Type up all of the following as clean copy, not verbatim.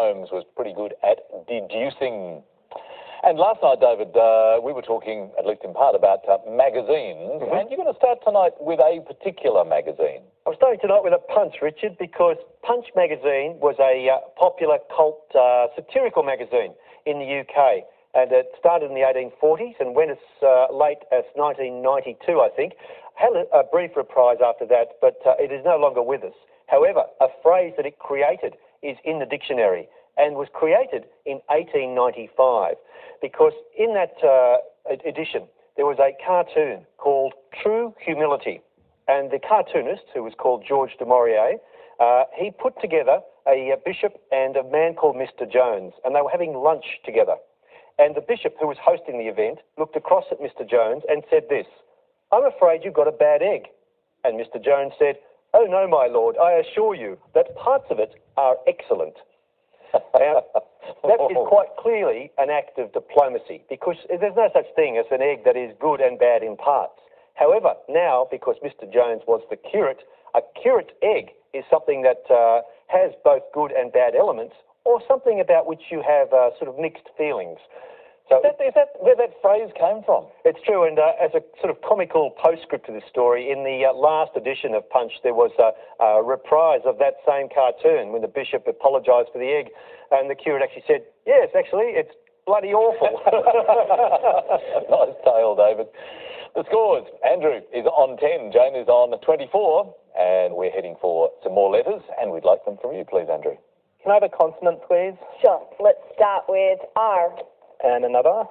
Holmes was pretty good at deducing. And last night, David, we were talking, at least in part, about magazines, and you're going to start tonight with a particular magazine. I'm starting tonight with a Punch, Richard, because Punch magazine was a popular cult satirical magazine in the UK, and it started in the 1840s and went as late as 1992, I think. Had a brief reprise after that, but it is no longer with us. However, a phrase that it created is in the dictionary and was created in 1895, because in that edition there was a cartoon called True Humility, and the cartoonist, who was called George du Maurier, he put together a bishop and a man called Mr. Jones, and they were having lunch together. And the bishop, who was hosting the event, looked across at Mr. Jones and said this: "I'm afraid you've got a bad egg." And Mr. Jones said, "Oh no, my lord, I assure you that parts of it are excellent." Now, that is quite clearly an act of diplomacy, because there's no such thing as an egg that is good and bad in parts. However, now, because Mr. Jones was the curate, a curate egg is something that has both good and bad elements, or something about which you have sort of mixed feelings. So Is that where that phrase came from? It's true, and as a sort of comical postscript to this story, in the last edition of Punch, there was a reprise of that same cartoon when the bishop apologised for the egg, and the curate actually said, "Yes, actually, it's bloody awful." Nice tale, David. The scores: Andrew is on 10, Jane is on 24, and we're heading for some more letters, and we'd like them from you, please, Andrew. Can I have a consonant, please? Sure. Let's start with R. And another?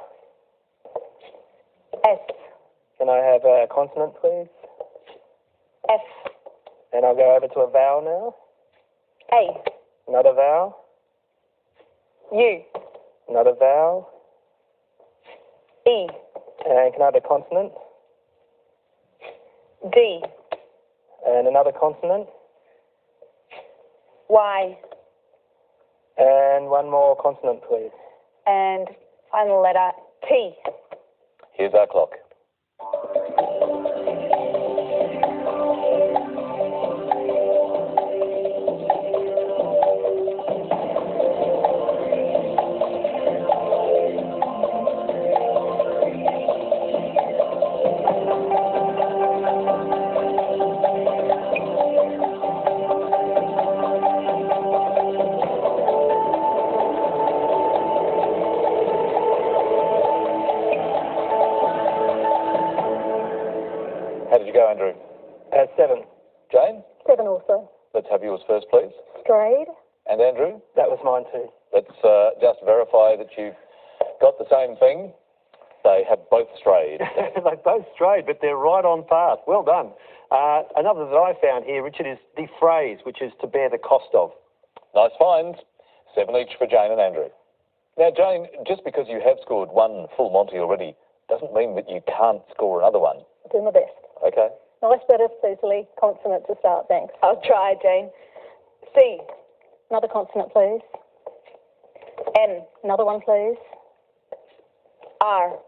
S. Can I have a consonant, please? F. And I'll go over to a vowel now. A. Another vowel. U. Another vowel. E. And can I have a consonant? D. And another consonant. Y. And one more consonant, please. And final letter T. Here's our clock. How did you go, Andrew? 7. Jane? 7 also. Let's have yours first, please. Strayed. And Andrew? That was mine too. Let's just verify that you've got the same thing. They have both strayed. They both strayed, but they're right on path. Well done. Another that I found here, Richard, is defrays, which is to bear the cost of. Nice finds. 7 each for Jane and Andrew. Now, Jane, just because you have scored one full Monty already doesn't mean that you can't score another one. I'll do my best. Okay. Nice letters, Cecily. Consonant to start, thanks. I'll try, Jane. C. Another consonant, please. N. Another one, please. R.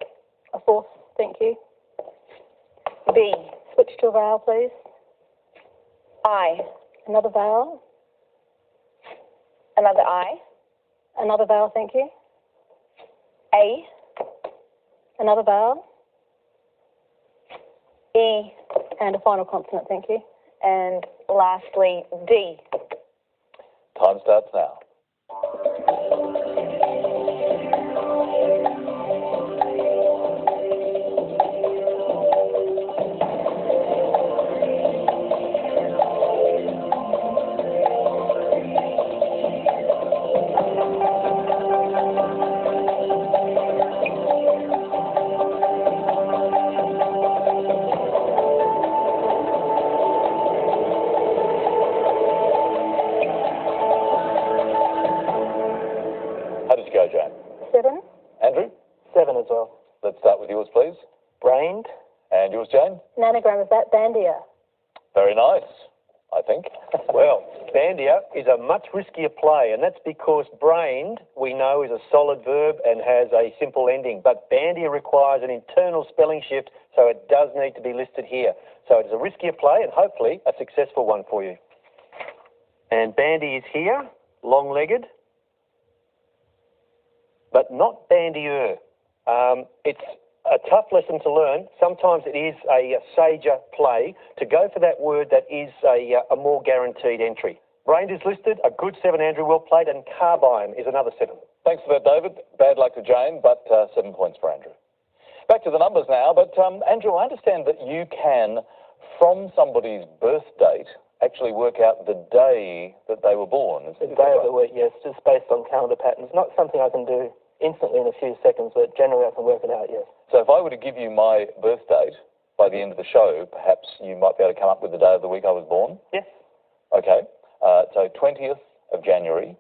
A fourth, thank you. B. Switch to a vowel, please. I. Another vowel. Another I. Another vowel, thank you. A. Another vowel. E. And a final consonant, thank you. And lastly, D. Time starts now. How did you go, Jane? 7. Andrew? 7 as well. Let's start with yours, please. Brained. And yours, Jane? An anagram of that, bandia. Very nice, I think. Well, bandia is a much riskier play, and that's because brained, we know, is a solid verb and has a simple ending, but bandia requires an internal spelling shift, so it does need to be listed here. So it's a riskier play and hopefully a successful one for you. And bandy is here, long-legged, but not bandier. It's a tough lesson to learn. Sometimes it is a sager play to go for that word that is a more guaranteed entry. Brained is listed, a good 7, Andrew, well played, and carbine is another 7. Thanks for that, David. Bad luck to Jane, but 7 points for Andrew. Back to the numbers now, but Andrew, I understand that you can, from somebody's birth date, actually work out the day that they were born. The day of the week, yes, just based on calendar patterns. Not something I can do instantly in a few seconds, but generally I can work it out, yes. So if I were to give you my birth date by the end of the show, perhaps you might be able to come up with the day of the week I was born? Yes. Okay. So 20th of January,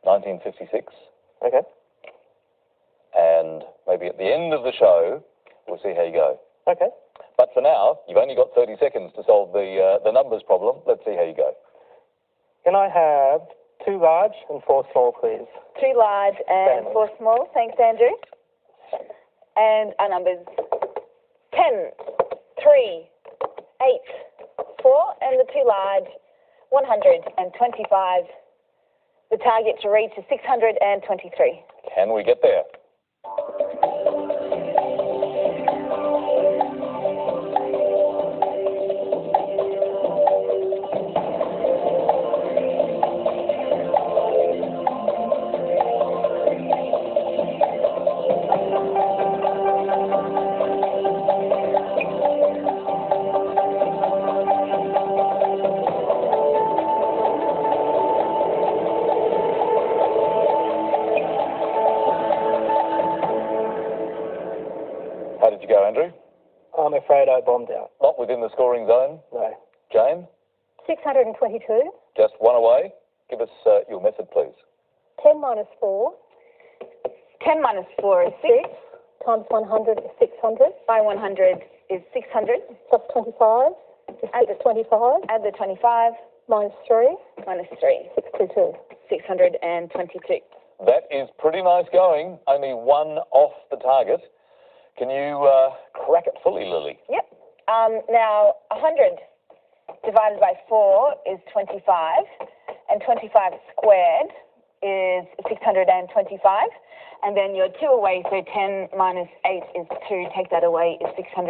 1956. Okay. And maybe at the end of the show, we'll see how you go. Okay. But for now, you've only got 30 seconds to solve the numbers problem. Let's see how you go. Can I have 2 large and 4 small, please? 2 large and 4 small. Thanks, Andrew. And our numbers 10, 3, 8, 4, and the 2 large, 125. The target to reach is 623. Can we get there? How did you go, Andrew? I'm afraid I bombed out. Not within the scoring zone. No. Jane? 622. Just one away. Give us your method, please. 10 minus 4. 10 minus 4 is 6. Times 100 is 600. By 100 is 600. Plus 25 is 625. Add the 25. Minus 3. Minus 3. 622. 622. That is pretty nice going. Only one off the target. Can you crack it fully, Lily? Yep. Now, 100 divided by 4 is 25, and 25 squared is 625, and then your 2 away, so 10 minus 8 is 2, take that away is 623.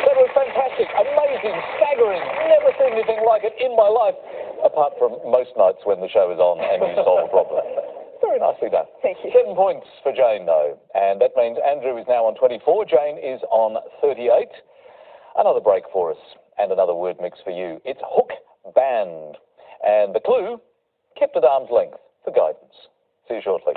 That was fantastic, amazing, staggering, never seen anything like it in my life, apart from most nights when the show is on and you solve a problem. Very nicely done. Thank you. 7 points for Jane, though, and that means Andrew is now on 24, Jane is on 38. Another break for us, and another word mix for you. It's hook band, and the clue, kept at arm's length for guidance. See you shortly.